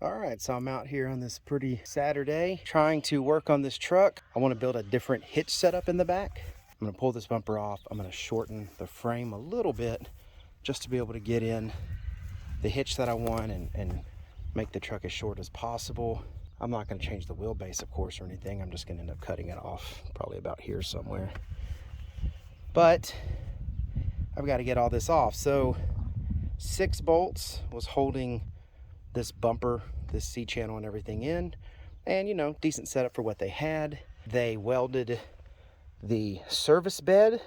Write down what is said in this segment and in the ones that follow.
All right, so I'm out here on this pretty Saturday trying to work on this truck. I want to build a different hitch setup in the back. I'm going to pull this bumper off. I'm going to shorten the frame a little bit just to be able to get in the hitch that I want and make the truck as short as possible. I'm not going to change the wheelbase, of course, or anything. I'm just going to end up cutting it off probably about here somewhere. But I've got to get all this off. So 6 bolts was holding this bumper, this C-channel and everything in, and you know, decent setup for what they had. They welded the service bed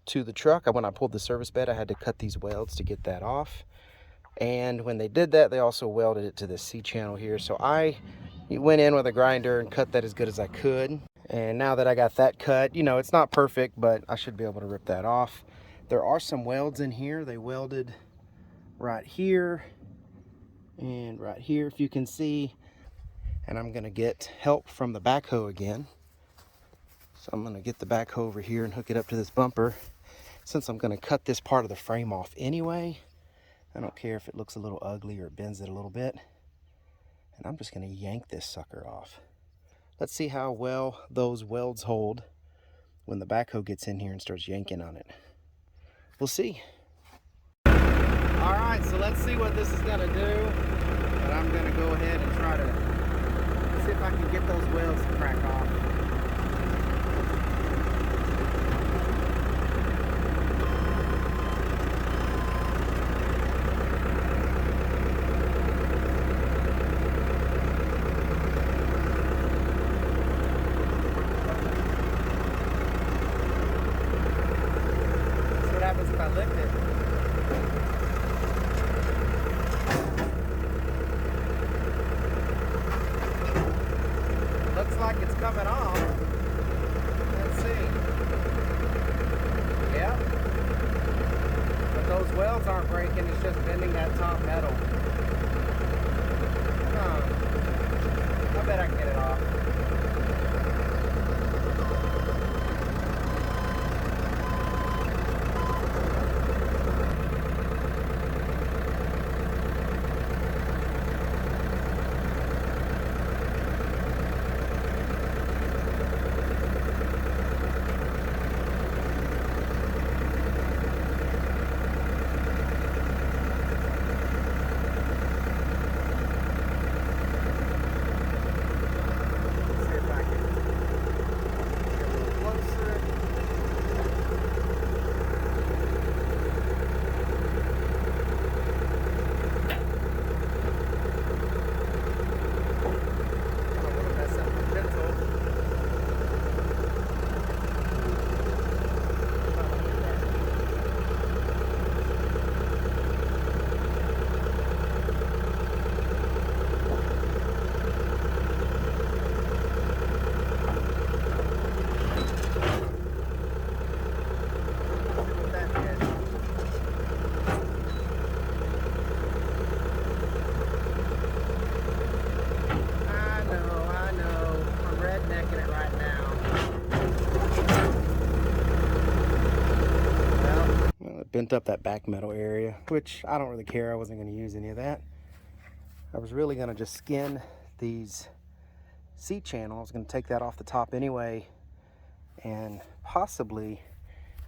to the truck. When I pulled the service bed, I had to cut these welds to get that off. And when they did that, they also welded it to the C-channel here. So I went in with a grinder and cut that as good as I could. And now that I got that cut, you know, it's not perfect, but I should be able to rip that off. There are some welds in here. They welded right here and right here, if you can see. And I'm gonna get help from the backhoe again. So I'm gonna get the backhoe over here and hook it up to this bumper. Since I'm gonna cut this part of the frame off anyway, I don't care if it looks a little ugly or it bends it a little bit. And I'm just gonna yank this sucker off. Let's see how well those welds hold when the backhoe gets in here and starts yanking on it. We'll see. All right, so let's see what this is gonna do. But I'm gonna go ahead and try to see if I can get those welds to crack off. See what happens if I lift it. Looks like it's coming off. Let's see. Yeah. But those welds aren't breaking, it's just bending that top metal. I bet I can get it off. Bent up that back metal area, which I don't really care. I wasn't going to use any of that. I was really going to just skin these C-channels. I was going to take that off the top anyway and possibly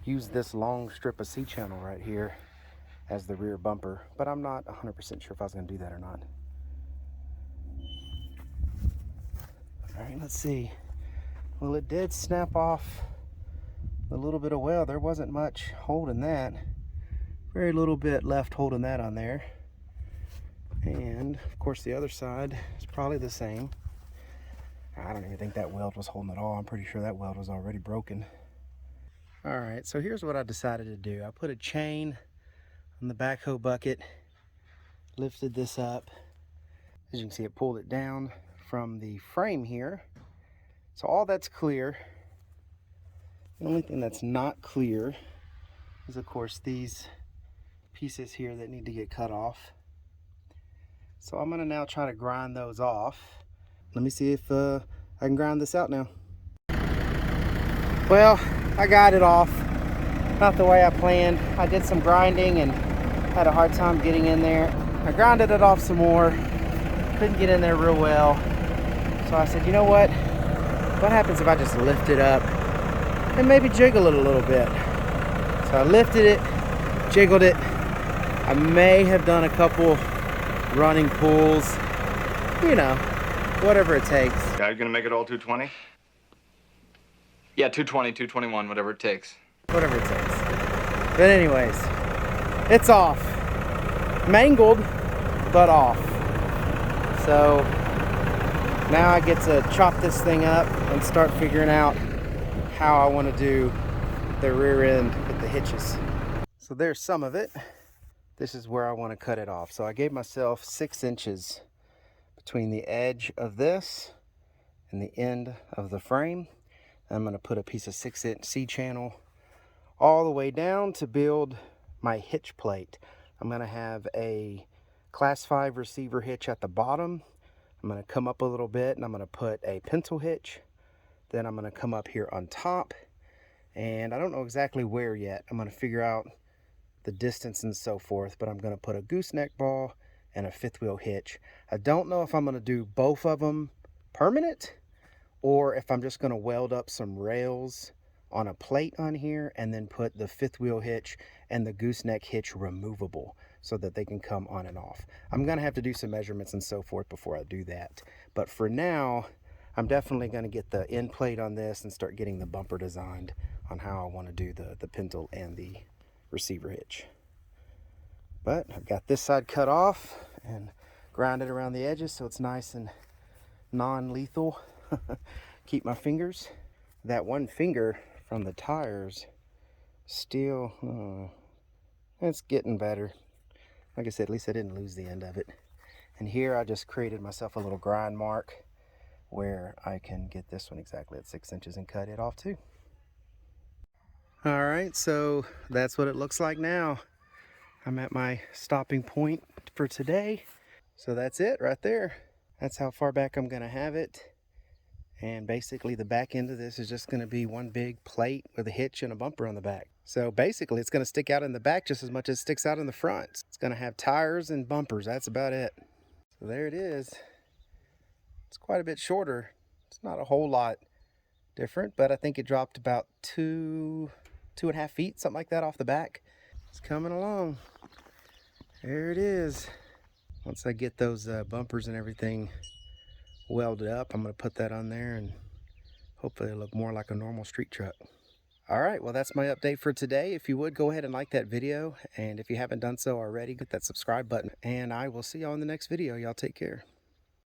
use this long strip of C-channel right here as the rear bumper, but I'm not 100% sure if I was going to do that or not. All right, let's see. Well, it did snap off a little bit of weld. There wasn't much holding that. Very little bit left holding that on there. And of course the other side is probably the same. I don't even think that weld was holding at all. I'm pretty sure that weld was already broken. All right, so here's what I decided to do. I put a chain on the backhoe bucket, lifted this up. As you can see, it pulled it down from the frame here. So all that's clear. The only thing that's not clear is, of course, these pieces here that need to get cut off. So I'm gonna now try to grind those off. Let me see if I can grind this out now. Well, I got it off. Not the way I planned. I did some grinding and had a hard time getting in there. I grinded it off some more. couldn't get in there real well. So I said, you know what? What happens if I just lift it up and maybe jiggle it a little bit? So I lifted it, jiggled it. I may have done a couple running pulls, you know, whatever it takes. Yeah, you gonna make it all 220? Yeah, 220, 221, whatever it takes. Whatever it takes. But anyways, it's off. Mangled, but off. So now I get to chop this thing up and start figuring out how I want to do the rear end with the hitches. So there's some of it. This is where I want to cut it off. So I gave myself 6 inches between the edge of this and the end of the frame. I'm going to put a piece of 6-inch C-channel all the way down to build my hitch plate. I'm going to have a class 5 receiver hitch at the bottom. I'm going to come up a little bit and I'm going to put a pencil hitch. Then I'm going to come up here on top, and I don't know exactly where yet. I'm going to figure out the distance and so forth, but I'm going to put a gooseneck ball and a 5th wheel hitch. I don't know if I'm going to do both of them permanent or if I'm just going to weld up some rails on a plate on here and then put the 5th wheel hitch and the gooseneck hitch removable so that they can come on and off. I'm going to have to do some measurements and so forth before I do that. But for now, I'm definitely going to get the end plate on this and start getting the bumper designed on how I want to do the pintle and the receiver hitch. But I've got this side cut off and grounded around the edges so it's nice and non-lethal. Keep my fingers. That one finger from the tires still, it's getting better. Like I said, at least I didn't lose the end of it. And here I just created myself a little grind mark where I can get this one exactly at 6 inches and cut it off too. All right, so that's what it looks like now. I'm at my stopping point for today. So that's it right there. That's how far back I'm gonna have it. And basically the back end of this is just gonna be one big plate with a hitch and a bumper on the back. So basically it's gonna stick out in the back just as much as it sticks out in the front. It's gonna have tires and bumpers, that's about it. So there it is. It's quite a bit shorter. It's not a whole lot different, but I think it dropped about 2.5 feet, something like that off the back. It's coming along. There it is. Once I get those bumpers and everything welded up, I'm going to put that on there and hopefully it'll look more like a normal street truck. All right, well, that's my update for today. If you would, go ahead and like that video. And if you haven't done so already, hit that subscribe button. And I will see y'all in the next video. Y'all take care.